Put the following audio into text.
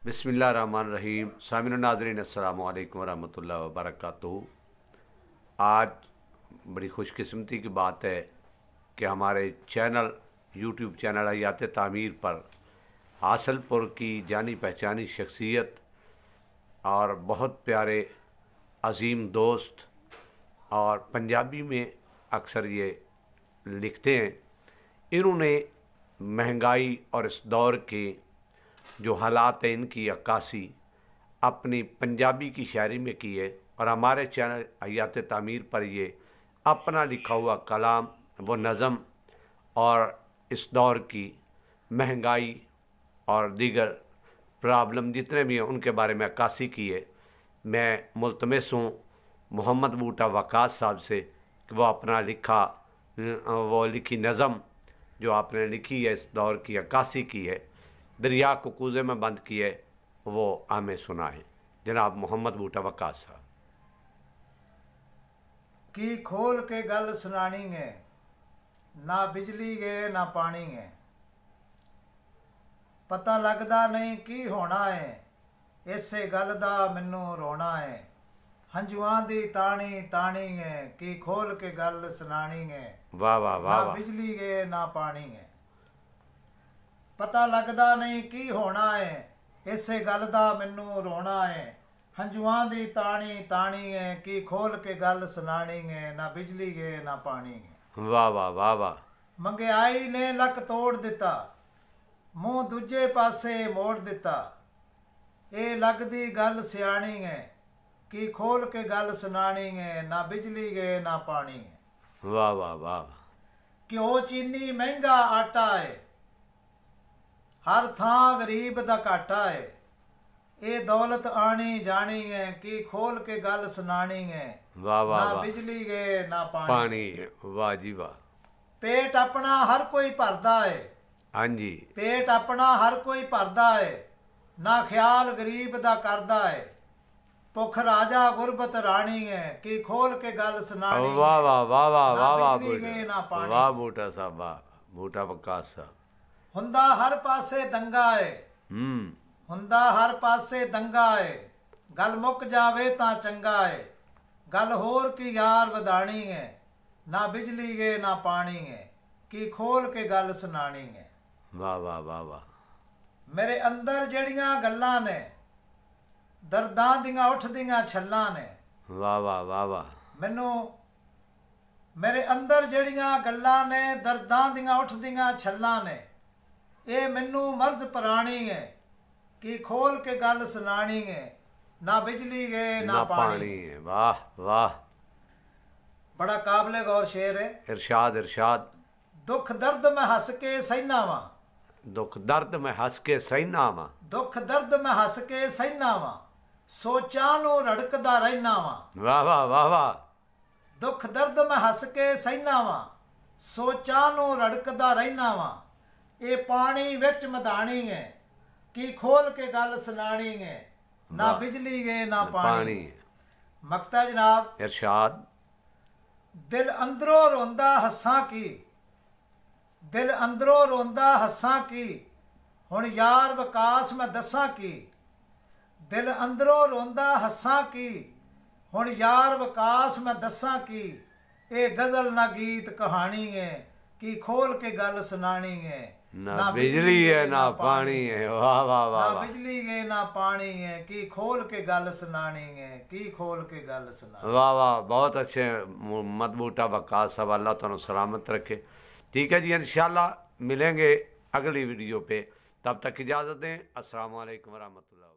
बिस्मिल्लाहिर्रहमानिर्रहीम। सामिन नाज़रीन अस्सलामु अलैकुम वरहमतुल्लाहि वबरकातुहू। आज बड़ी खुशकिस्मती की बात है कि हमारे चैनल यूट्यूब चैनल हयात तामीर पर हासलपुर की जानी पहचानी शख्सियत और बहुत प्यारे अजीम दोस्त और पंजाबी में अक्सर ये लिखते हैं, इन्होंने महंगाई और इस दौर के जो हालात हैं इनकी अक्कासी अपनी पंजाबी की शायरी में की है और हमारे चैनल हयात तामीर पर ये अपना लिखा हुआ कलाम व नज़म और इस दौर की महंगाई और दीगर प्रॉब्लम जितने भी हैं उनके बारे में अक्कासी की है। मैं मुल्तमस हूँ मोहम्मद बूटा वकास साहब से कि वो अपना लिखी नज़म जो आपने लिखी है इस दौर की अक्कासी की है, दरिया को कूज़े में बंद की है, वो हमें सुनाए। जनाब मोहम्मद बूटा वकास साहब। की खोल के गल सुनानी है, ना बिजली गए ना पानी है, पता लगदा नहीं की होना है, इसे गल दा मैनू रोना है, हंजुआं दी तानी तानी है, की खोल के गल सुनानी है। वाह वाह वाह। ना बिजली गए ना पानी है, पता लगदा नहीं की होना है, इसे गल दा मैनू रोना है, हंजुआं दी तानी तानी है, की खोल के गल सुनानी है, ना बिजली गए ना पानी है। वाह वाह वाह वाह। मंहगाई ने लक तोड़ दिता, मुंह दूजे पासे मोड़ दिता, ये लगदी गल सियाणी है, की खोल के गल सुनानी है, ना बिजली गए ना पानी है। वाह वाह वाह। घ्यो चीनी महंगा आटा है, हर थां गरीब दा घाटा है, ये दौलत आनी जानी है, की खोल के गल सुनानी है। वाह वाह ना वाह। बिजली गए ना पानी है। वाह जी वाह। पेट अपना हर कोई भरदा है, हाँ जी। पेट अपना हर कोई भरदा है, ना ख्याल गरीब दा करदा है, भुख राजा गुरबत रानी है, की खोल के गल सुनानी। वाह वाह वाह वाह वाह वाह। वाह बूटा साहब, वाह बूटा वकास साहब। हुंदा हर पासे दंगा है, हुंदा हर पासे दंगा है, गल मुक जावे तां चंगा है, गल होर की यार वधानी है, ना बिजली गए ना पानी है, की खोल के गल सुनानी है। वाह वाह वाह वाह। मेरे अंदर जड़ियां गल्लां ने, दर्दां दियां उठदियां छल्लां ने। वाह वाह वाह वाह। मैनू मेरे अंदर जड़ियां गल्लां ने, दर्दां दियां उठदियां छल्लां ने, ये मैनू मर्ज परानी है, कि खोल के गल सुनानी है, ना बिजली गए ना पानी है। वाह वाह। बड़ा काबिले गौर शेर है। इरशाद इरशाद। दुख दर्द में हंस के सहना वा, दुख दर्द में हंस के सहना वा, दुख दर्द में हंस के सहना वा, सोचां नू रड़कदा रहना वा। वाह वाह वाह वाह। दुख दर्द में हंस के सहना वा, सोचां नू रड़कदा रहना वा, ये पानी विच मधानी है, की खोल के गल सुनानी है, ना बिजली गए ना पानी। मकता जनाब। इरशाद। दिल अंदरों रोंदा हस्सां की, दिल अंदरों रोंदा हस्सां की, हुण यार वकास मैं दस्सां की, दिल अंदरों रोंदा हस्सां की, हुण यार वकास मैं दस्सां की, ये गज़ल ना गीत कहानी है, की खोल के गल सुनानी है। ना बिजली है ना पानी है। वाह वाह वाह। ना बिजली है ना पानी है, की खोल के गल सुनानी है, की खोल के गल सुनानी। वाह वाह। बहुत अच्छे मोहम्मद बूटा वकास साहब, अल्लाह तुहानू सलामत रखे। ठीक है जी, इंशाल्लाह मिलेंगे अगली वीडियो पे, तब तक इजाज़त दें। अस्सलामु अलैकुम वरहमतुल्लाह।